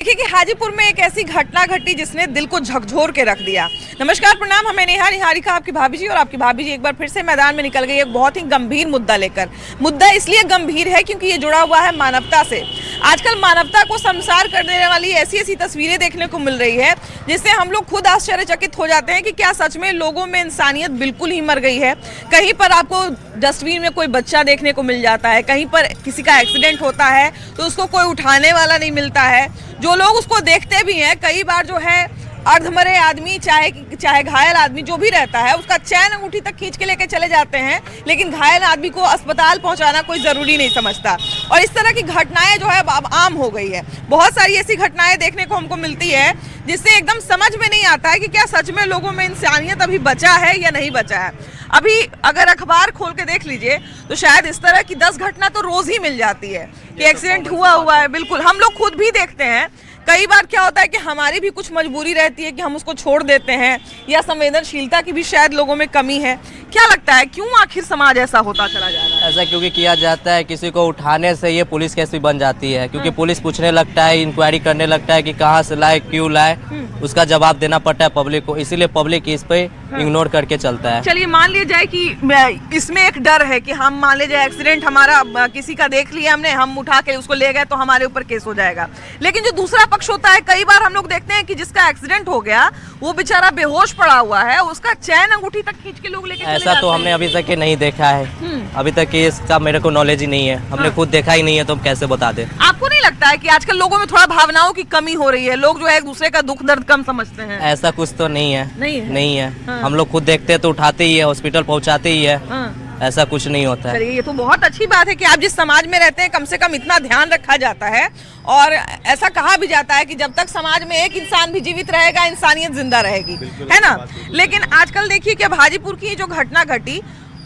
देखिए कि हाजीपुर में एक ऐसी घटना घटी जिसने दिल को झकझोर के रख दिया। नमस्कार, प्रणाम, हमें निहारिका आपकी भाभी जी, और आपकी भाभी जी एक बार फिर से मैदान में निकल गई एक बहुत ही गंभीर मुद्दा लेकर। मुद्दा इसलिए गंभीर है क्योंकि ये जुड़ा हुआ है मानवता से। आजकल मानवता को शर्मसार कर देने वाली ऐसी ऐसी तस्वीरें देखने को मिल रही है जिससे हम लोग खुद आश्चर्यचकित हो जाते हैं कि क्या सच में लोगों में इंसानियत बिल्कुल ही मर गई है। कहीं पर आपको डस्टबिन में कोई बच्चा देखने को मिल जाता है, कहीं पर किसी का एक्सीडेंट होता है तो उसको कोई उठाने वाला नहीं मिलता है। जो लोग उसको देखते भी हैं, कई बार जो है अर्धमरे आदमी चाहे घायल आदमी जो भी रहता है उसका चैन अंगूठी तक खींच के लेके चले जाते हैं, लेकिन घायल आदमी को अस्पताल पहुंचाना कोई ज़रूरी नहीं समझता। और इस तरह की घटनाएं जो है अब आम हो गई है। बहुत सारी ऐसी घटनाएं देखने को हमको मिलती है जिससे एकदम समझ में नहीं आता है कि क्या सच में लोगों में इंसानियत अभी बचा है या नहीं बचा है। अभी अगर अखबार खोल के देख लीजिए तो शायद इस तरह की 10 घटना तो रोज ही मिल जाती है कि एक्सीडेंट हुआ है। बिल्कुल, हम लोग खुद भी देखते हैं। कई बार क्या होता है कि हमारी भी कुछ मजबूरी रहती है कि हम उसको छोड़ देते हैं, या संवेदनशीलता की भी शायद लोगों में कमी है। क्या लगता है क्यों आखिर समाज ऐसा होता चला जा रहा है? ऐसा क्योंकि किया जाता है, किसी को उठाने से ये पुलिस केस भी बन जाती है, क्योंकि पुलिस पूछने लगता है, इंक्वायरी करने लगता है कि कहाँ से लाए, क्यों लाए, उसका जवाब देना पड़ता है पब्लिक को। इसीलिए पब्लिक इस पे इग्नोर करके चलता है। चलिए मान लिया जाए कि इसमें एक डर है कि हम मान लीजिए एक्सीडेंट हमारा किसी का देख लिया हमने, हम उठा के उसको ले गए तो हमारे ऊपर केस हो जाएगा। लेकिन जो दूसरा पक्ष होता है, कई बार हम लोग देखते हैं कि जिसका एक्सीडेंट हो गया वो बेचारा बेहोश पड़ा हुआ है, उसका चैन अंगूठी तक खींच के लोग लेके चले ऐसा जाते तो हमने अभी तक नहीं देखा है। अभी तक इसका मेरे को नॉलेज ही नहीं है, हमने खुद देखा ही नहीं है, तो हम कैसे बता दें। आपको नहीं लगता है कि आजकल लोगों में थोड़ा भावनाओं की कमी हो रही है? लोग जो है एक दूसरे का दुख दर्द कम समझते हैं। ऐसा कुछ तो नहीं है। नहीं है। हाँ। हम लोग खुद देखते हैं तो उठाते ही है, हॉस्पिटल पहुंचाते ही है। ऐसा कुछ नहीं होता है। चलिए, ये तो बहुत अच्छी बात है कि आप जिस समाज में रहते हैं कम से कम इतना ध्यान रखा जाता है। और ऐसा कहा भी जाता है कि जब तक समाज में एक इंसान भी जीवित रहेगा, इंसानियत जिंदा रहेगी, है ना। लेकिन आजकल देखिए कि हाजीपुर की जो घटना घटी,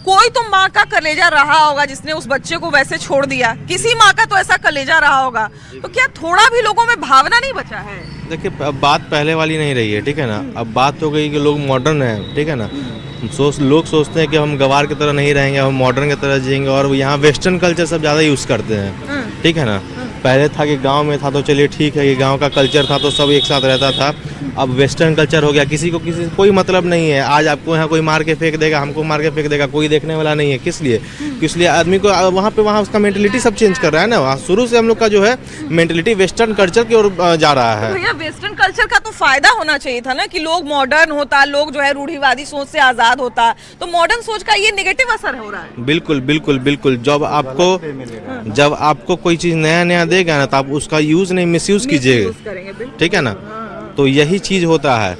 कोई तो माँ का कलेजा रहा होगा जिसने उस बच्चे को वैसे छोड़ दिया। किसी माँ का तो ऐसा कलेजा रहा होगा। तो क्या थोड़ा भी लोगों में भावना नहीं बचा है? देखिए, अब बात पहले वाली नहीं रही है, ठीक है ना। अब बात हो गई कि लोग मॉडर्न हैं, ठीक है ना। लोग सोचते हैं कि हम गवार की तरह नहीं रहेंगे, हम मॉडर्न की तरह जिएंगे, और यहाँ वेस्टर्न कल्चर सब ज़्यादा यूज़ करते हैं, ठीक है ना। पहले था कि गांव में था तो चलिए ठीक है, कि गांव का कल्चर था तो सब एक साथ रहता था। अब वेस्टर्न कल्चर हो गया, किसी से कोई मतलब नहीं है। आज आपको यहाँ कोई मार के फेंक देगा, हमको मार के फेंक देगा, कोई देखने वाला नहीं है। किस लिए? इसलिए आदमी को वहाँ उसका मेंटलिटी सब चेंज कर रहा है ना। शुरू से हम लोग का जो है मेंटलिटी वेस्टर्न कल्चर की ओर जा रहा है। भैया, वेस्टर्न कल्चर का तो फायदा होना चाहिए था ना, कि लोग मॉडर्न होता, लोग जो है रूढ़िवादी सोच से आजाद होता। तो मॉडर्न सोच का ये नेगेटिव असर हो रहा है। बिल्कुल बिल्कुल बिल्कुल। जब आपको कोई चीज नया देगा ना, तो आप उसका यूज नहीं मिसयूज कीजिएगा, ठीक है ना। तो यही चीज होता है।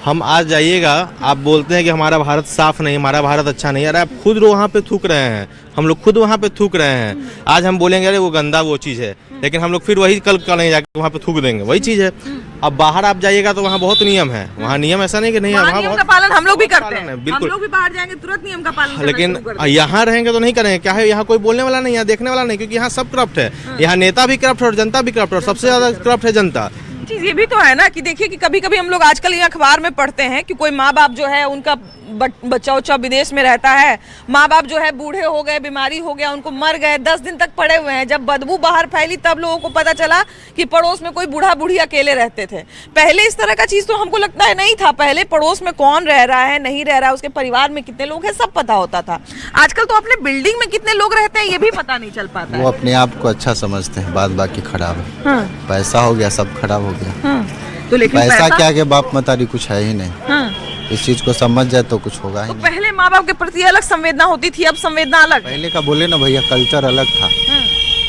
हम आज जाइएगा, आप बोलते हैं कि हमारा भारत साफ नहीं, हमारा भारत अच्छा नहीं। अरे आप खुद वहाँ पे थूक रहे हैं, हम लोग खुद वहाँ पे थूक रहे हैं। आज हम बोलेंगे अरे वो गंदा वो चीज़ है, लेकिन हम लोग फिर वही कल नहीं जाके वहाँ पे थूक देंगे, वही चीज़ है। अब बाहर आप जाइएगा तो वहाँ बहुत नियम है। वहाँ नियम ऐसा नहीं कि नहीं है, वहाँ नियम का पालन हम लोग भी करते हैं। बिल्कुल, हम लोग भी बाहर जाएंगे तुरंत नियम का पालन, लेकिन यहाँ रहेंगे तो नहीं करेंगे। क्या है, यहाँ कोई बोलने वाला नहीं है, देखने वाला नहीं, क्योंकि यहाँ सब करप्ट है। यहाँ नेता भी करप्ट है और जनता भी करप्ट है, और सबसे ज्यादा करप्ट है जनता। चीज ये भी तो है ना कि देखिए कि कभी कभी हम लोग आजकल ये अखबार में पढ़ते हैं कि कोई माँ बाप जो है उनका बच्चा उच्चा विदेश में रहता है, माँ बाप जो है बूढ़े हो गए, बीमारी हो गया, उनको मर गए, 10 दिन तक पड़े हुए हैं। जब बदबू बाहर फैली तब लोगों को पता चला कि पड़ोस में कोई बूढ़ा बूढ़ी अकेले रहते थे। पहले इस तरह का चीज तो हमको लगता है नहीं था। पहले पड़ोस में कौन रह रहा है, नहीं रह रहा है, उसके परिवार में कितने लोग हैं, सब पता होता था। आजकल तो अपने बिल्डिंग में कितने लोग रहते हैं ये भी पता नहीं चल पाता। वो अपने आप को अच्छा समझते हैं, बाद बाकी खराब है। पैसा हो गया, सब खराब हो गया। तो लेकिन पैसा क्या के बाप मतारी कुछ है ही नहीं। इस चीज को समझ जाए तो कुछ होगा ही नहीं। पहले माँ बाप के प्रति अलग संवेदना होती थी, अब संवेदना अलग। पहले का बोले ना भैया, कल्चर अलग था।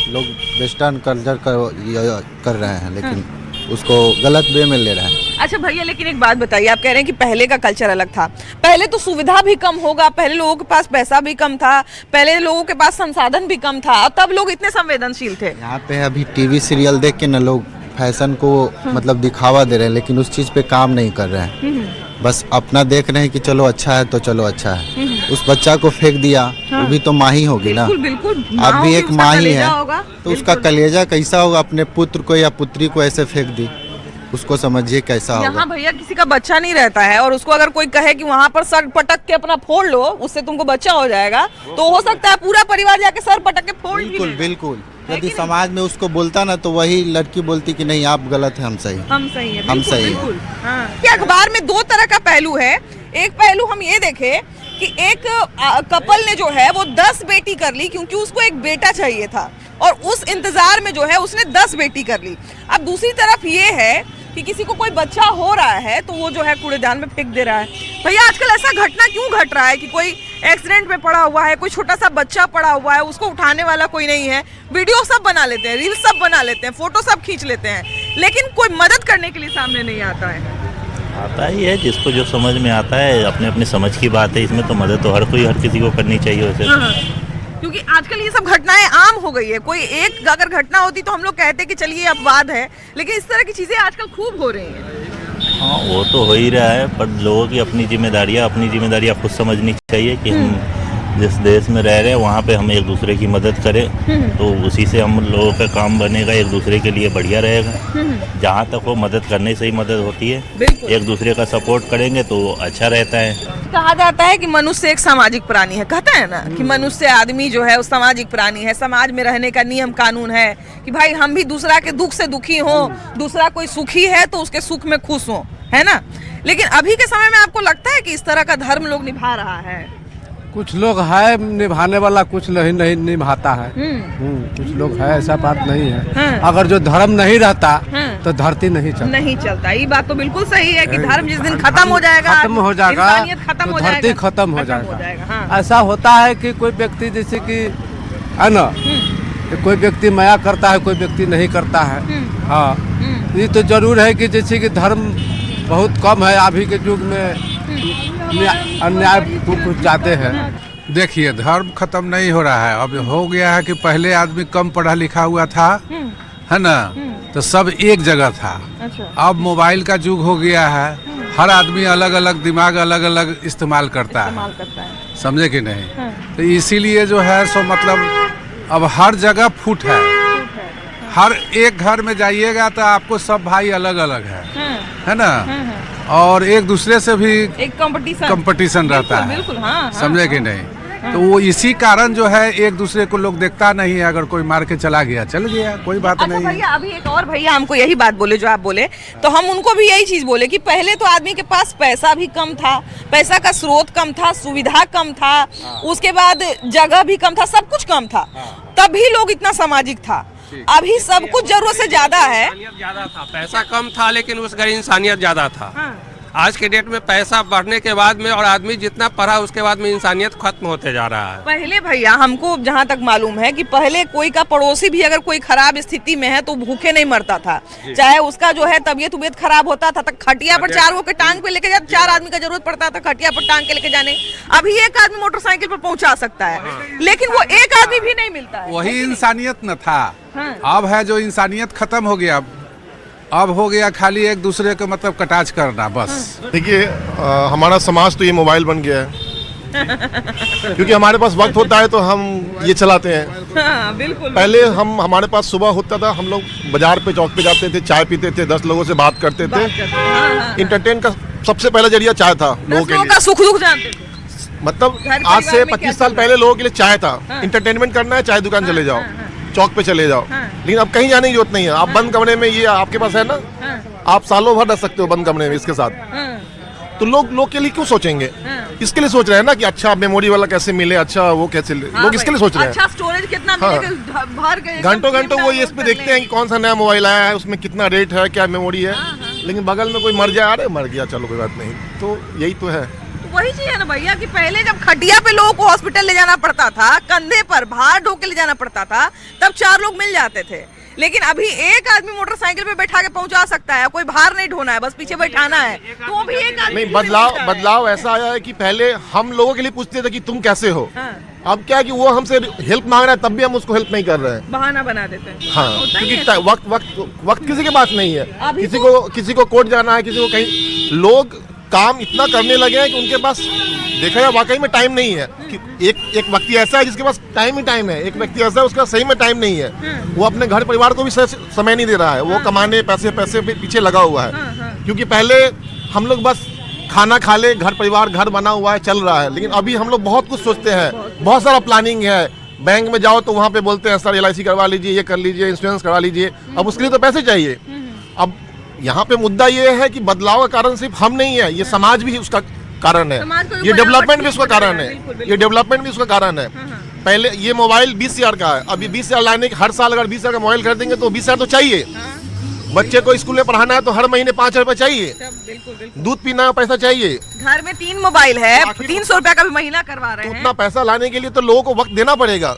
लोग वेस्टर्न कल्चर कर रहे हैं, लेकिन उसको गलत वे में ले रहे हैं। अच्छा भैया, लेकिन एक बात बताइए, आप कह रहे हैं कि पहले का कल्चर अलग था। पहले तो सुविधा भी कम होगा, पहले लोगों के पास पैसा भी कम था, पहले लोगों के पास संसाधन भी कम था, तब लोग इतने संवेदनशील थे। यहाँ पे अभी टीवी सीरियल देख के ना लोग फैशन को मतलब दिखावा दे रहे हैं, लेकिन उस चीज पे काम नहीं कर रहे हैं। बस अपना देख रहे हैं कि चलो अच्छा है तो चलो अच्छा है। उस बच्चा को फेंक दिया, वो भी तो माँ ही होगी ना। बिल्कुल, अब भी एक माँ ही है, तो उसका कलेजा कैसा होगा। अपने पुत्र को या पुत्री को ऐसे फेंक दी, उसको समझिए कैसा होगा। यहाँ भैया किसी का बच्चा नहीं रहता है, और उसको अगर कोई कहे कि वहाँ पर सर पटक के अपना फोड़ लो, उससे तुमको बच्चा हो जाएगा, तो हो सकता है पूरा परिवार जाके सर पटक के फोड़। बिल्कुल बिल्कुल, यदि समाज में उसको बोलता ना तो वही लड़की बोलती कि नहीं आप गलत है, हम सही। हम सही है, हम सही बिल्कुल। हाँ। कि अखबार में दो तरह का पहलू है। एक पहलू हम ये देखे कि एक कपल ने जो है वो 10 बेटी कर ली क्योंकि उसको एक बेटा चाहिए था और उस इंतजार में जो है उसने 10 बेटी कर ली। अब दूसरी तरफ ये है कि किसी को कोई बच्चा हो रहा है तो वो जो है कूड़ेदान में फेंक दे रहा है। भैया आजकल ऐसा घटना क्यों घट रहा है कि कोई एक्सीडेंट में पड़ा हुआ है, कोई छोटा सा बच्चा पड़ा हुआ है, उसको उठाने वाला कोई नहीं है, वीडियो सब बना लेते हैं, रील सब बना लेते हैं, फोटो सब खींच लेते हैं, लेकिन कोई मदद करने के लिए सामने नहीं आता है। आता ही है, जिसको जो समझ में आता है, अपने अपने समझ की बात है। इसमें तो मदद तो हर किसी को करनी चाहिए वैसे। क्योंकि आजकल ये सब घटनाएं आम हो गई है। कोई एक अगर घटना होती तो हम लोग कहते कि चलिए अपवाद है, लेकिन इस तरह की चीजें आजकल खूब हो रही हैं। हाँ, वो तो हो ही रहा है, पर लोगों की अपनी जिम्मेदारियाँ खुद समझनी चाहिए कि हम जिस देश में रह रहे हैं वहाँ पे हम एक दूसरे की मदद करें तो उसी से हम लोगों का काम बनेगा, एक दूसरे के लिए बढ़िया रहेगा। जहाँ तक वो मदद करने से ही मदद होती है, एक दूसरे का सपोर्ट करेंगे तो अच्छा रहता है। कहा जाता है कि मनुष्य एक सामाजिक प्राणी है, कहता है ना कि मनुष्य आदमी जो है वो सामाजिक प्राणी है, समाज में रहने का नियम कानून है कि भाई हम भी दूसरा के दुख से दुखी हो, दूसरा कोई सुखी है तो उसके सुख में खुश हो, है ना। लेकिन अभी के समय में आपको लगता है कि इस तरह का धर्म लोग निभा रहा है? कुछ लोग है निभाने वाला, कुछ नहीं निभाता है। कुछ लोग है, ऐसा बात नहीं है। अगर जो धर्म नहीं रहता तो धरती नहीं चलता। ये बात तो बिल्कुल सही है कि धर्म जिस दिन खत्म हो जाएगा, इंसानियत खत्म हो धरती जाएगा, खत्म हो जाएगा। हाँ। ऐसा होता है कि कोई व्यक्ति जैसे कि है ना, कोई व्यक्ति माया करता है, कोई व्यक्ति नहीं करता है। हाँ, ये तो जरूर है कि जैसे कि धर्म बहुत कम है अभी के युग में, अन्याय कुछ जाते हैं। देखिए, धर्म खत्म नहीं हो रहा है। अब हो गया है कि पहले आदमी कम पढ़ा लिखा हुआ था, है ना, तो सब एक जगह था। अब मोबाइल का युग हो गया है, हर आदमी अलग अलग दिमाग अलग अलग इस्तेमाल करता है, समझे कि नहीं। तो इसीलिए जो है सो मतलब अब हर जगह फूट है। हर एक घर में जाइएगा तो आपको सब भाई अलग अलग है ना, और एक दूसरे से भी एक कंपटीशन रहता है, बिल्कुल। हाँ, समझे कि नहीं। तो वो इसी कारण जो है एक दूसरे को लोग देखता नहीं है। अगर कोई मार के चला गया चल गया, कोई बात नहीं। भैया अभी एक और भैया हमको यही बात बोले जो आप बोले, तो हम उनको भी यही चीज बोले कि पहले तो आदमी के पास पैसा भी कम था, पैसा का स्रोत कम था, सुविधा कम था, उसके बाद जगह भी कम था, सब कुछ कम था, तभी लोग इतना सामाजिक था। अभी सब कुछ जरूरत से ज्यादा है। ज्यादा था, पैसा कम था लेकिन उस घर इंसानियत ज्यादा था। आज के डेट में पैसा बढ़ने के बाद में और आदमी जितना पढ़ा उसके बाद में इंसानियत खत्म होते जा रहा है। पहले भैया हमको जहाँ तक मालूम है कि पहले कोई का पड़ोसी भी अगर कोई खराब स्थिति में है तो भूखे नहीं मरता था, चाहे उसका जो है तबीयत खराब होता था तो खटिया पर चार वो के टांग पे लेके जाते, 4 आदमी का जरूरत पड़ता था खटिया पर टांग के लेके जाने। अभी एक आदमी मोटरसाइकिल पर पहुंचा सकता है, लेकिन वो एक आदमी भी नहीं मिलता है। वही इंसानियत न था। अब है जो इंसानियत खत्म हो गया, अब हो गया खाली एक दूसरे को मतलब कटाच करना बस। देखिए, हमारा समाज तो ये मोबाइल बन गया है क्योंकि हमारे पास वक्त होता है तो हम ये चलाते हैं। हाँ, बिल्कुल। पहले हमारे पास सुबह होता था, हम लोग बाजार पे चौक पे जाते थे, चाय पीते थे, 10 लोगों से बात करते थे। इंटरटेन का सबसे पहला जरिया चाय था लोगों के लिए। सुख दुख जानते थे। मतलब आज से 25 साल पहले लोगों के लिए चाय था। इंटरटेनमेंट करना है, चाय दुकान चले जाओ, चौक पे चले जाओ। लेकिन अब कहीं जाने की जरूरत नहीं है। आप बंद कमरे में, ये आपके पास है ना, आप सालों भर रह सकते हो बंद कमरे में इसके साथ। तो लोग के लिए क्यों सोचेंगे? इसके लिए सोच रहे हैं ना कि अच्छा मेमोरी वाला कैसे मिले, अच्छा वो कैसे लोग इसके लिए सोच रहे हैं। अच्छा स्टोरेज कितना मिलेगा, भर के घंटों वो इस पे देखते हैं कि कौन सा नया मोबाइल आया है, उसमें कितना रेट है, क्या मेमोरी है। लेकिन बगल में कोई मर जाए, अरे मर गया चलो कोई बात नहीं। तो यही तो है। वही चीज है ना भैया कि पहले जब खटिया पे लोगों को हॉस्पिटल ले जाना पड़ता था, कंधे पर भार ढो के ले जाना पड़ता था, तब 4 लोग मिल जाते थे। लेकिन अभी एक आदमी मोटरसाइकिल पे बैठा के पहुंचा सकता है, कोई भार नहीं ढोना है, बस पीछे बैठाना है, तो वो भी एक आदमी। नहीं, बदलाव ऐसा आया है कि पहले हम लोगों के लिए पूछते थे कि तुम कैसे हो। अब क्या है कि वो हमसे हेल्प मांग रहा है, तब भी हम उसको हेल्प नहीं कर रहे हैं, बहाना बना देते हैं। हाँ, क्योंकि वक्त किसी के पास नहीं है। किसी को कोर्ट जाना है, किसी को कहीं। लोग काम इतना करने लगे हैं कि उनके पास देखा जाए वाकई में टाइम नहीं है। कि एक व्यक्ति ऐसा है जिसके पास टाइम ही टाइम है, एक व्यक्ति ऐसा है उसका सही में टाइम नहीं है। वो अपने घर परिवार को भी समय नहीं दे रहा है, वो कमाने पैसे पीछे लगा हुआ है। क्योंकि पहले हम लोग बस खाना खा ले, घर परिवार घर बना हुआ है, चल रहा है। लेकिन अभी हम लोग बहुत कुछ सोचते हैं, बहुत सारा प्लानिंग है, बैंक में जाओ तो वहाँ पे बोलते हैं सर LIC करवा लीजिए, ये कर लीजिए, इंश्योरेंस करवा लीजिए। अब उसके लिए तो पैसे चाहिए। अब यहाँ पे मुद्दा ये है कि बदलाव का कारण सिर्फ हम नहीं है, ये समाज भी उसका कारण है, ये डेवलपमेंट भी उसका कारण है, ये डेवलपमेंट भी उसका कारण है। पहले ये मोबाइल 20,000 का है, अभी 20,000 लाने के हर साल अगर 20,000 का मोबाइल खरीदेंगे तो 20,000 तो चाहिए। बच्चे को स्कूल में पढ़ाना है तो हर महीने 5 रुपए चाहिए, दूध पीना का पैसा चाहिए। घर में 3 मोबाइल है, 300 रुपया का भी महीना करवा रहे तो हैं। उतना पैसा लाने के लिए तो लोगों को वक्त देना पड़ेगा।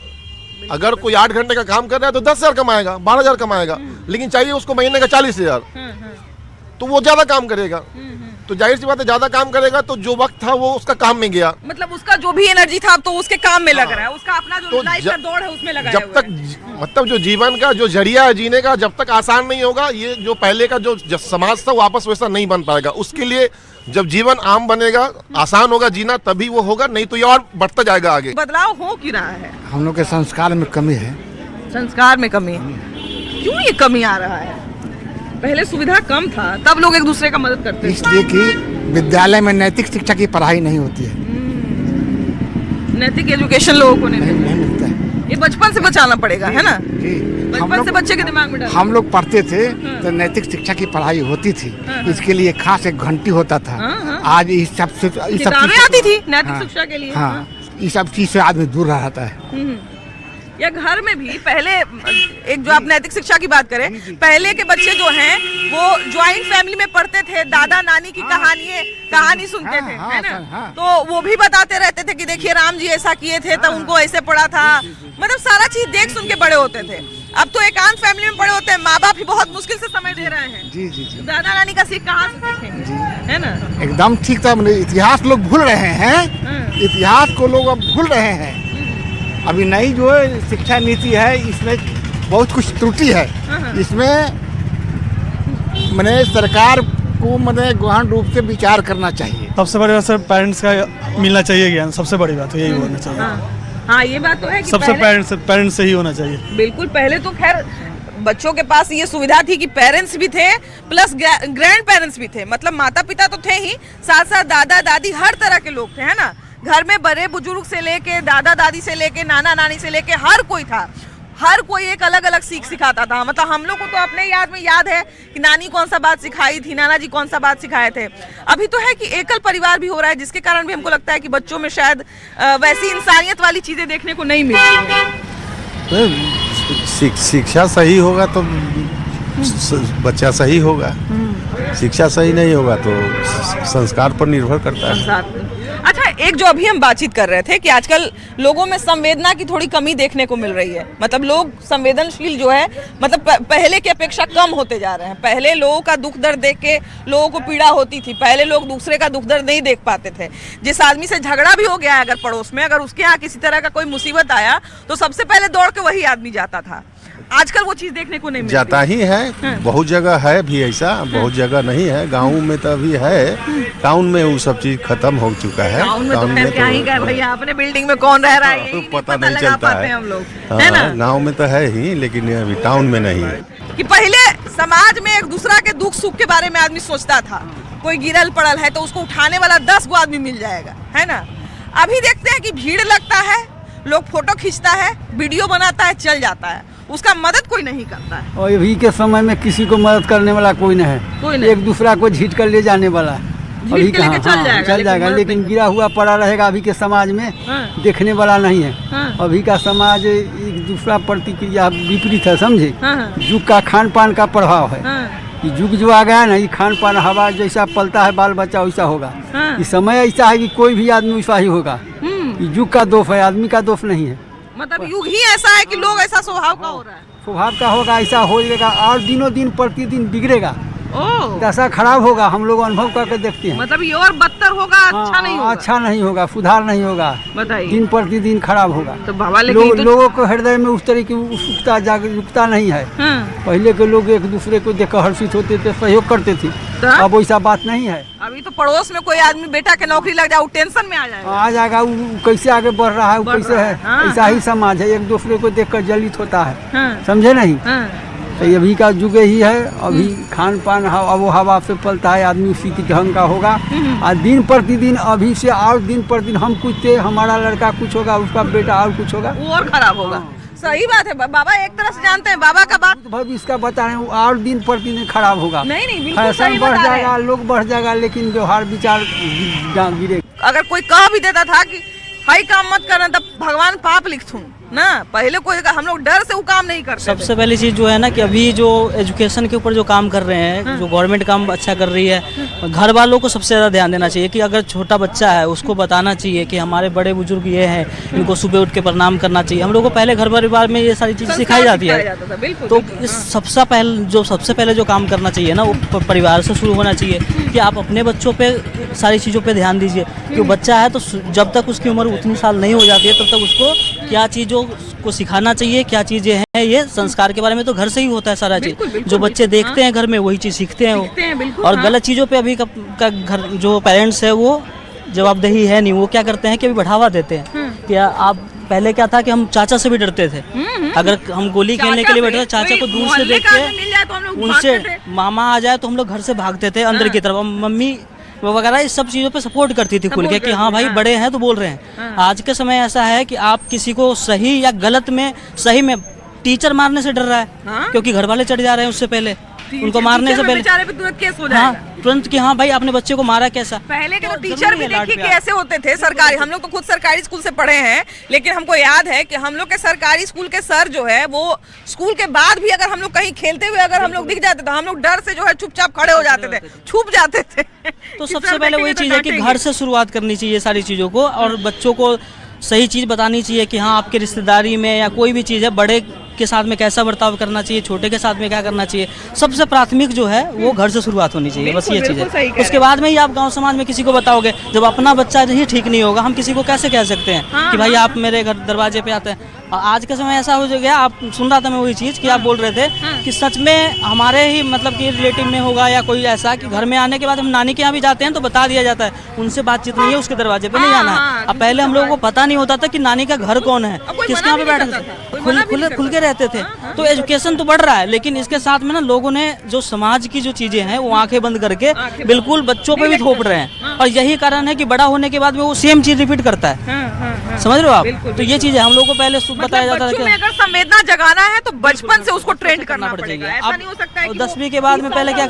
अगर कोई 8 घंटे का काम कर रहा है तो 10,000 कमाएगा, 12,000 कमाएगा, लेकिन चाहिए उसको महीने का 40,000, तो वो ज्यादा काम करेगा। तो जाहिर सी बात है, ज्यादा काम करेगा तो जो वक्त था वो उसका काम में गया, मतलब उसका जो भी एनर्जी था अब तो उसके काम में लग रहा है, उसका अपना जो तो लाइफ का दौड़ है उसमें लगाया जब तक मतलब जो जीवन का जो जरिया है जीने का, जब तक आसान नहीं होगा, ये जो पहले का जो समाज था वो वापस वैसा नहीं बन पाएगा। उसके लिए जब जीवन आम बनेगा, आसान होगा जीना, तभी वो होगा, नहीं तो ये और बढ़ता जाएगा आगे। बदलाव हो क्यों रहा है? हम लोग के संस्कार में कमी है। संस्कार में कमी, क्यों ये कमी आ रहा है? पहले सुविधा कम था, तब लोग एक दूसरे का मदद करते थे। इसलिए कि विद्यालय में नैतिक शिक्षा की पढ़ाई नहीं होती है, नैतिक एजुकेशन लोगों को नहीं मिलता है। ये बचपन से बचाना पड़ेगा, है ना? जी, बचपन से बच्चे के दिमाग में डालना। हम लोग पढ़ते थे तो नैतिक शिक्षा की पढ़ाई होती थी, इसके लिए खास एक घंटी होता था। आज इस सब किताबें आती थी नैतिक शिक्षा के लिए। हाँ, ये सब चीज से आदमी दूर रहता है। या घर में भी पहले, एक जो आप नैतिक शिक्षा की बात करें, पहले के बच्चे जो हैं वो ज्वाइंट फैमिली में पढ़ते थे, दादा नानी की कहानी सुनते थे, है ना? तो वो भी बताते रहते थे कि देखिए राम जी ऐसा किए थे तब उनको ऐसे पढ़ा था, मतलब सारा चीज देख सुन के बड़े होते थे। अब तो एकांत फैमिली में बड़े होते हैं, माँ बाप भी बहुत मुश्किल से समय दे रहे हैं। जी जी जी, दादा नानी का सीख कहाँ से सीखेंगे, है ना? एकदम ठीक था। इतिहास लोग भूल रहे हैं, इतिहास को लोग अब भूल रहे हैं। अभी नई जो शिक्षा नीति है इसमें बहुत कुछ त्रुटि है। इसमें मैंने सरकार को गहन रूप से विचार करना चाहिए। सबसे बड़ी बात सर पेरेंट्स का मिलना चाहिए ज्ञान, सबसे बड़ी बात तो यही होना चाहिए। हाँ, ये बात तो है कि सबसे पेरेंट्स से ही होना चाहिए। बिल्कुल, पहले तो खैर बच्चों के पास ये सुविधा थी कि पेरेंट्स भी थे प्लस ग्रैंड पेरेंट्स भी थे, मतलब माता पिता तो थे ही, साथ साथ दादा दादी हर तरह के लोग थे, है ना? घर में बड़े बुजुर्ग से लेके दादा दादी से लेके नाना नानी से लेके हर कोई था, हर कोई एक अलग अलग सीख सिखाता था। मतलब हम लोग को तो अपने याद है कि नानी कौन सा बात सिखाई थी, नाना जी कौन सा बात सिखाए थे। अभी तो है कि एकल परिवार भी हो रहा है, जिसके कारण भी हमको लगता है कि बच्चों में शायद वैसी इंसानियत वाली चीजें देखने को नहीं मिलती हैं। शिक्षा सही होगा तो बच्चा सही होगा, शिक्षा सही नहीं होगा तो संस्कार पर निर्भर करता है। अच्छा, एक जो अभी हम बातचीत कर रहे थे कि आजकल लोगों में संवेदना की थोड़ी कमी देखने को मिल रही है, मतलब लोग संवेदनशील जो है, मतलब पहले की अपेक्षा कम होते जा रहे हैं। पहले लोगों का दुख दर्द देख के लोगों को पीड़ा होती थी, पहले लोग दूसरे का दुख दर्द नहीं देख पाते थे। जिस आदमी से झगड़ा भी हो गया है अगर पड़ोस में, अगर उसके यहाँ किसी तरह का कोई मुसीबत आया तो सबसे पहले दौड़ के वही आदमी जाता था। आजकल वो चीज देखने को नहीं मिलती। जाता ही है, बहुत जगह है भी ऐसा, बहुत जगह नहीं है। गाँव में तो अभी है, टाउन में वो सब चीज खत्म हो चुका है। टाउन में तो खैर क्या ही कर भैया, अपने बिल्डिंग में कौन रह रहा है यही पता नहीं चलता है हम लोग, है ना? गाँव में तो है ही, लेकिन अभी टाउन में नहीं है। कि पहले समाज में एक दूसरा के दुख सुख के बारे में आदमी सोचता था, कोई गिरल पड़ल है तो उसको उठाने वाला 10 गो आदमी मिल जाएगा, है ना? अभी देखते हैं कि भीड़ लगता है, लोग फोटो खींचता है, वीडियो बनाता है, चल जाता है, उसका मदद कोई नहीं करता है। और अभी के समय में किसी को मदद करने वाला कोई नहीं है, कोई नहीं। एक दूसरा को झीट कर ले जाने वाला अभी कहाँ, चल जाएगा, लेकिन गिरा हुआ पड़ा रहेगा। अभी के समाज में देखने वाला नहीं है। अभी का समाज एक दूसरा प्रतिक्रिया विपरीत है, समझे? युग का खान पान का प्रभाव है। ये युग जो आ गया ना, ये खान पान हवा जैसा पलता है बाल बच्चा वैसा होगा। ये समय ऐसा है कि कोई भी आदमी वैसा ही होगा। युग का दोष है, आदमी का दोष नहीं है। मतलब युग ही ऐसा है कि लोग ऐसा स्वभाव का हो रहा है, स्वभाव का होगा, ऐसा हो जाएगा और दिनों दिन प्रतिदिन बिगड़ेगा, दशा खराब होगा। हम लोग अनुभव करके देखते हैं। मतलब ये और बदतर होगा, अच्छा नहीं होगा, अच्छा नहीं होगा, सुधार नहीं होगा, बताइए, दिन प्रतिदिन खराब होगा। तो बाबा लोगों को हृदय में उस तरह की उत्सुकता जागरूकता नहीं है। पहले के लोग एक दूसरे को देखकर हर्षित होते थे, सहयोग करते थे, अब वैसा बात नहीं है। अभी तो पड़ोस में कोई आदमी बेटा के नौकरी लग जाए, टेंशन में आ जाएगा, वो कैसे आगे बढ़ रहा है, वो कैसे है। ऐसा ही समाज है, एक दूसरे को देखकर जलित होता है, समझे नहीं? तो ये अभी का युग ही है। अभी खान पान वो हवा से पलता है, आदमी उसी के ढंग का होगा। और दिन प्रतिदिन अभी से और दिन प्रतिदिन हम कुछ थे, हमारा लड़का कुछ होगा, उसका बेटा और कुछ होगा, वो और खराब होगा। सही बात है बाबा, एक तरह से जानते हैं बाबा का बात। भविष्य का बता रहे हैं, और दिन प्रतिदिन खराब होगा। नहीं बिल्कुल फैशन सही बढ़ बता रहे हैं। जाएगा, लोग बढ़ जाएगा, लेकिन व्यवहार विचार गिरे। अगर कोई कह भी देता था कि हाई काम मत करना, तब भगवान पाप लिख दूं ना, पहले कोई हम लोग डर से वो काम नहीं करते। सबसे पहली चीज़ जो है ना कि अभी जो एजुकेशन के ऊपर जो काम कर रहे हैं, जो गवर्नमेंट काम अच्छा कर रही है, घर वालों को सबसे ज़्यादा ध्यान देना चाहिए कि अगर छोटा बच्चा है उसको बताना चाहिए कि हमारे बड़े बुजुर्ग ये हैं, इनको सुबह उठ के प्रणाम करना चाहिए। हम लोग को पहले घर परिवार में ये सारी चीज़ें सिखाई जाती है। तो इस सबसे पहले जो काम करना चाहिए ना, वो परिवार से शुरू होना चाहिए कि आप अपने बच्चों पर सारी चीज़ों पे ध्यान दीजिए कि वो बच्चा है तो जब तक उसकी उम्र उतनी साल नहीं हो जाती है तब तक उसको क्या चीज़ों को सिखाना चाहिए, क्या चीज़ें हैं। ये संस्कार के बारे में तो घर से ही होता है सारा चीज़। जो बच्चे देखते हैं घर में वही चीज़ सीखते हैं वो। और गलत चीज़ों पे अभी का घर जो पेरेंट्स है वो जवाबदेही है नहीं, वो क्या करते हैं कि अभी बढ़ावा देते हैं कि आप पहले क्या था कि हम चाचा से भी डरते थे। अगर हम गोली खेलने के लिए बैठे थे, चाचा को दूर से देख के उनसे मामा आ जाए तो हम लोग घर से भागते थे अंदर की तरफ। मम्मी वगैरह इस सब चीज़ों पे सपोर्ट करती थी खुल के कि हाँ भाई बड़े हैं तो बोल रहे हैं। आज के समय ऐसा है कि आप किसी को सही या गलत में, सही में टीचर मारने से डर रहा है क्योंकि घर वाले चढ़ जा रहे हैं उससे पहले, उनको मारने से पहले बेचारे पे तुरंत केस हो जाएगा। तुरंत कि हाँ भाई आपने बच्चे को मारा कैसा। पहले के तो टीचर भी देखिए कैसे होते थे सरकारी। हम लोग तो खुद सरकारी स्कूल से पढ़े हैं, लेकिन हमको याद है कि हम लोग के सरकारी स्कूल के सर जो है वो स्कूल के बाद भी अगर हम लोग कहीं खेलते हुए अगर हम लोग दिख जाते तो हम लोग डर से जो है चुपचाप खड़े हो जाते थे, छुप जाते थे। तो सबसे पहले वही चीज़ है कि घर से शुरुआत करनी चाहिए सारी चीज़ों को, और बच्चों को सही चीज़ बतानी चाहिए कि हाँ आपके रिश्तेदारी में या कोई भी चीज़ है, बड़े के साथ में कैसा बर्ताव करना चाहिए, छोटे के साथ में क्या करना चाहिए। सबसे प्राथमिक जो है वो घर से शुरुआत होनी चाहिए, बस ये चीज़ है। उसके बाद में ही आप गांव समाज में किसी को बताओगे। जब अपना बच्चा ही ठीक नहीं होगा हम किसी को कैसे कह सकते हैं कि भाई आप मेरे घर दरवाजे पे आते हैं। और आज के समय ऐसा हो गया, आप सुन रहा था मैं वही चीज़ कि आप बोल रहे थे कि सच में हमारे ही मतलब कि रिलेटिव में होगा या कोई ऐसा कि घर में आने के बाद हम नानी के यहाँ भी जाते हैं तो बता दिया जाता है उनसे बातचीत नहीं है, उसके दरवाजे पे नहीं जाना है। अब पहले हम लोगों को पता नहीं होता था कि नानी का घर कौन है, किसके यहाँ पे बैठे खुल के रहते थे। तो एजुकेशन तो बढ़ रहा है, लेकिन इसके साथ में ना लोगों ने जो समाज की जो चीजें हैं वो आंखें बंद करके बिल्कुल बच्चों पे भी थोप रहे हैं। और यही कारण है कि बड़ा होने के बाद में वो सेम चीज रिपीट करता है। समझ रहे हो आप? तो ये चीज है, हम लोग को पहले बताया जाता था कि अगर संवेदना जगाना है तो बचपन से उसको ट्रेंड करना पड़ेगा। ऐसा नहीं हो सकता है कि 10वीं के बाद में पहले क्या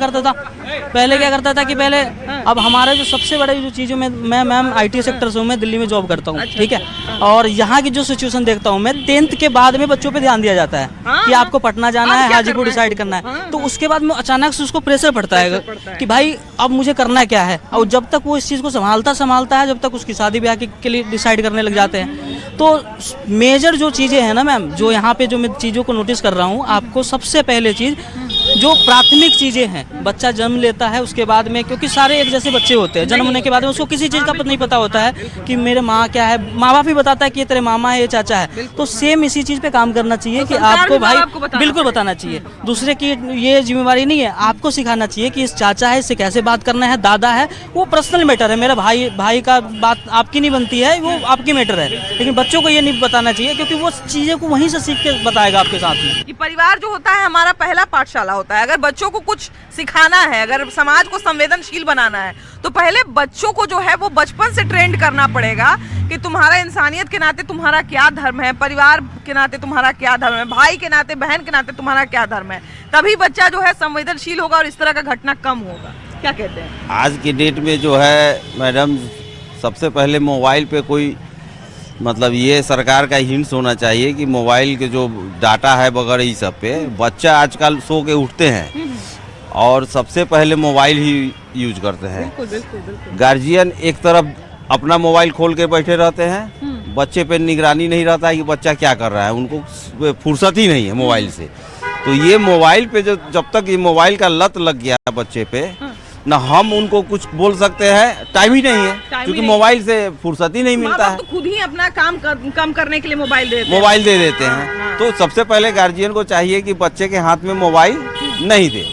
करता था कि पहले अब हमारे जो सबसे बड़े जो चीज़ों में मैं IT सेक्टर से हूँ, मैं दिल्ली में जॉब करता हूँ, ठीक है। और यहाँ की जो सिचुएशन देखता हूँ मैं, 10th के बाद में बच्चों पे ध्यान दिया जाता है कि आपको पटना जाना है, हाजीपुर डिसाइड करना है। तो उसके बाद में अचानक से उसको प्रेशर पड़ता है कि भाई अब मुझे करना क्या है। और जब तक वो इस चीज़ को संभालता है, जब तक उसकी शादी ब्याह के लिए डिसाइड करने लग जाते हैं। तो मेजर जो चीज़ें हैं ना मैम, जो यहाँ पे जो मैं चीज़ों को नोटिस कर रहा हूँ, आपको सबसे पहले चीज़ जो प्राथमिक चीज़ें हैं, बच्चा जन्म लेता है उसके बाद में, क्योंकि सारे एक जैसे बच्चे होते हैं, जन्म होने के बाद में उसको किसी चीज़ का नहीं पता होता है कि मेरे माँ क्या है। माँ बाप ही बताता है कि ये तेरे मामा है, ये चाचा है। तो सेम इसी चीज़ पे काम करना चाहिए कि आपको भाई बिल्कुल बताना चाहिए। दूसरे की ये जिम्मेवारी नहीं है, आपको सिखाना चाहिए कि इस चाचा है, इससे कैसे बात करना है, दादा है, वो पर्सनल मैटर है। मेरा भाई का बात आपकी नहीं बनती है, वो आपकी मैटर है। लेकिन बच्चों को ये नहीं बताना चाहिए क्योंकि वो चीज़ें को वहीं से सीख के बताएगा आपके साथ में। कि परिवार जो होता है हमारा पहला पाठशाला होता है। अगर बच्चों को कुछ सिखाना है, अगर समाज को संवेदनशील बनाना है, तो पहले बच्चों को जो है वो बचपन से ट्रेंड करना पड़ेगा कि तुम्हारा इंसानियत के नाते तुम्हारा क्या धर्म है, परिवार के नाते तुम्हारा क्या धर्म है, भाई के नाते, बहन के नाते तुम्हारा क्या धर्म है। तभी बच्चा जो है संवेदनशील होगा और इस तरह का घटना कम होगा। क्या कहते हैं? आज की डेट में जो है मैडम, सबसे पहले मोबाइल पे कोई मतलब ये सरकार का हिंट्स होना चाहिए कि मोबाइल के जो डाटा है वगैरह ये सब पे बच्चा आजकल सो के उठते हैं और सबसे पहले मोबाइल ही यूज करते हैं। बिल्कुल। गार्जियन एक तरफ अपना मोबाइल खोल के बैठे रहते हैं, बच्चे पे निगरानी नहीं रहता है कि बच्चा क्या कर रहा है, उनको फुर्सत ही नहीं है मोबाइल से। तो ये मोबाइल पे जब तक ये मोबाइल का लत लग गया है बच्चे पे, ना हम उनको कुछ बोल सकते हैं, टाइम ही नहीं है क्योंकि मोबाइल से फुर्सत ही नहीं मिलता है। तो खुद ही अपना काम कम करने के लिए मोबाइल दे देते हैं। तो सबसे पहले गार्जियन को चाहिए कि बच्चे के हाथ में मोबाइल नहीं दे।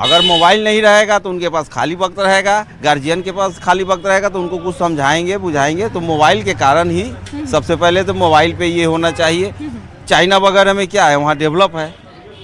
अगर मोबाइल नहीं रहेगा तो उनके पास खाली वक्त रहेगा, गार्जियन के पास खाली वक्त रहेगा तो उनको कुछ समझाएंगे बुझाएंगे। तो मोबाइल के कारण ही सबसे पहले तो मोबाइल पे ये होना चाहिए। चाइना वगैरह में क्या है, वहाँ डेवलप है,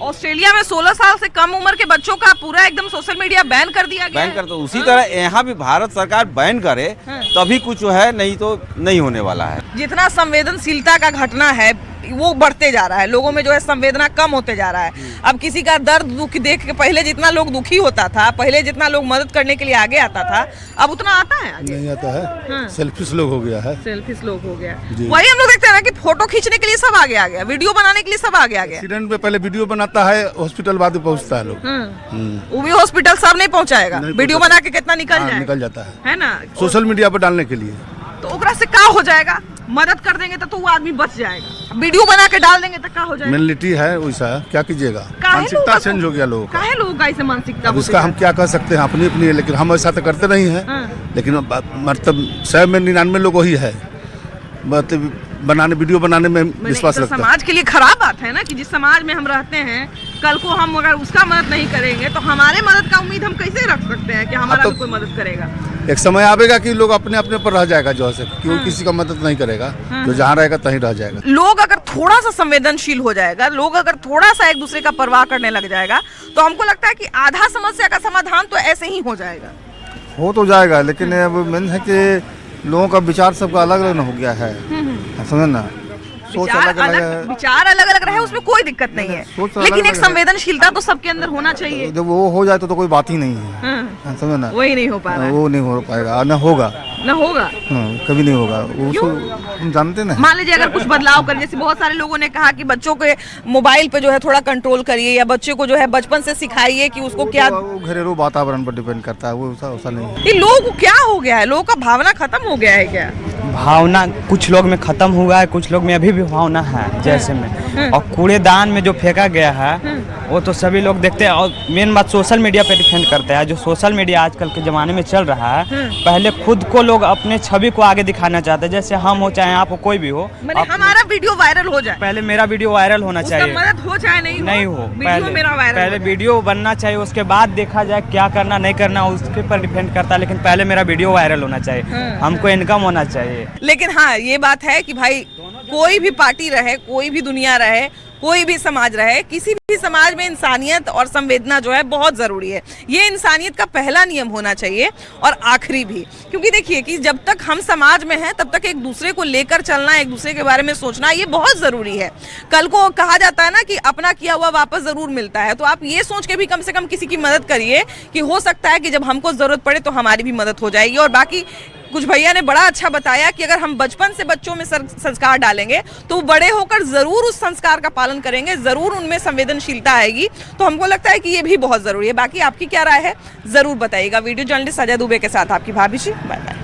ऑस्ट्रेलिया में 16 साल से कम उम्र के बच्चों का पूरा एकदम सोशल मीडिया बैन कर दिया गया बैन कर दो। उसी तरह यहाँ भी भारत सरकार बैन करे तभी कुछ है, नहीं तो नहीं होने वाला है। जितना संवेदनशीलता का घटना है वो बढ़ते जा रहा है, लोगों में जो है संवेदना कम होते जा रहा है। अब किसी का दर्द दुख देख के पहले जितना लोग दुखी होता था, पहले जितना लोग मदद करने के लिए आगे आता था, अब उतना आता है आगे? नहीं आता है। सेल्फिश लोग हो गया है। सेल्फिश लोग हो गया। वही हम लोग देखते हैं ना कि फोटो खींचने के लिए सब आगे आ गया, वीडियो बनाने के लिए सब आगे आ गया। एक्सीडेंट में पहले वीडियो बनाता है, हॉस्पिटल बाद में पहुंचता है लोग। वो भी हॉस्पिटल सब नहीं पहुंचाएगा, वीडियो बना के कितना निकल जाता है ना, सोशल मीडिया पर डालने के लिए। तो ओकरा से क्या हो जाएगा? मदद कर देंगे तो वो आदमी बच जाएगा, वीडियो बना के डाल देंगे तो क्या हो जाएगा? मेंटलिटी है वैसा, क्या कीजिएगा, मानसिकता चेंज हो गया लोगों का। काहे लोगों का ऐसे मानसिकता? अब इसका हम क्या कर सकते हैं, अपनी अपनी है, लेकिन हम ऐसा तो करते नहीं है। लेकिन मतलब 100 में 99 लोग वही है, मतलब बनाने वीडियो बनाने में विश्वास रखते हैं। समाज के लिए खराब बात है ना कि जिस समाज में हम रहते हैं, कल को हम अगर उसका मदद नहीं करेंगे तो हमारे मदद का उम्मीद हम कैसे रख सकते हैं कि हमारा भी कोई मदद करेगा? एक समय आएगा कि लोग अपने अपने पर रह जाएगा, जो है कि किसी का मदद नहीं करेगा, जो जहाँ रहेगा तहीं रह जाएगा। लोग अगर थोड़ा सा संवेदनशील हो जाएगा, लोग अगर थोड़ा सा एक दूसरे का परवाह करने लग जाएगा, तो हमको लगता है कि आधा समस्या का समाधान तो ऐसे ही हो जाएगा। हो तो जाएगा, लेकिन अब मेन है कि लोगों का विचार सबका अलग अलग हो गया है, समझ ना, सोच अलग अलग है, विचार अलग अलग रहे, उसमें कोई दिक्कत नहीं है, लेकिन एक संवेदनशीलता तो सबके अंदर होना चाहिए। जब वो हो जाए तो कोई बात ही नहीं है, समझ ना, वही नहीं हो पा रहा है। वो नहीं हो पाएगा, न होगा, कभी नहीं होगा, वो हम जानते ना। मान लीजिए अगर कुछ बदलाव कर, जैसे बहुत सारे लोगों ने कहा कि बच्चों के मोबाइल पे जो है थोड़ा कंट्रोल करिए, या बच्चों को जो है बचपन से सिखाइए कि उसको क्या, घरेलू वातावरण पर डिपेंड करता है, वो ऐसा नहीं है। ये लोगों को क्या हो गया है, लोगों का भावना खत्म हो गया है क्या? भावना कुछ लोग में खत्म हुआ है, कुछ लोग में अभी भी भावना है, जैसे में और कूड़ेदान में जो फेंका गया है वो तो सभी लोग देखते हैं। और मेन बात सोशल मीडिया पे डिपेंड करता है, जो सोशल मीडिया आजकल के ज़माने में चल रहा है, पहले खुद को लोग अपने छवि को आगे दिखाना चाहते हैं, जैसे हम हो चाहे आप हो, कोई भी हो, हमारा वीडियो वायरल हो जाए, पहले मेरा वीडियो वायरल होना चाहिए, मदद हो चाहे नहीं हो, पहले वीडियो बनना चाहिए, उसके बाद देखा जाए क्या करना नहीं करना उसके पर डिपेंड करता है, लेकिन पहले मेरा वीडियो वायरल होना चाहिए, हमको इनकम होना चाहिए। लेकिन हाँ, ये बात है कि भाई कोई भी पार्टी रहे, कोई भी दुनिया रहे, कोई भी समाज रहे, किसी भी समाज में इंसानियत और संवेदना जो है बहुत ज़रूरी है। ये इंसानियत का पहला नियम होना चाहिए और आखिरी भी, क्योंकि देखिए कि जब तक हम समाज में हैं तब तक एक दूसरे को लेकर चलना, एक दूसरे के बारे में सोचना, ये बहुत ज़रूरी है। कल को कहा जाता है ना कि अपना किया हुआ वापस ज़रूर मिलता है, तो आप ये सोच के भी कम से कम किसी की मदद करिए कि हो सकता है कि जब हमको ज़रूरत पड़े तो हमारी भी मदद हो जाएगी। और बाकी कुछ भैया ने बड़ा अच्छा बताया कि अगर हम बचपन से बच्चों में संस्कार डालेंगे तो वो बड़े होकर जरूर उस संस्कार का पालन करेंगे, जरूर उनमें संवेदनशीलता आएगी। तो हमको लगता है कि ये भी बहुत जरूरी है। बाकी आपकी क्या राय है जरूर बताइएगा। वीडियो जर्नलिस्ट अजय दुबे के साथ आपकी भाभी जी, बाय बाय।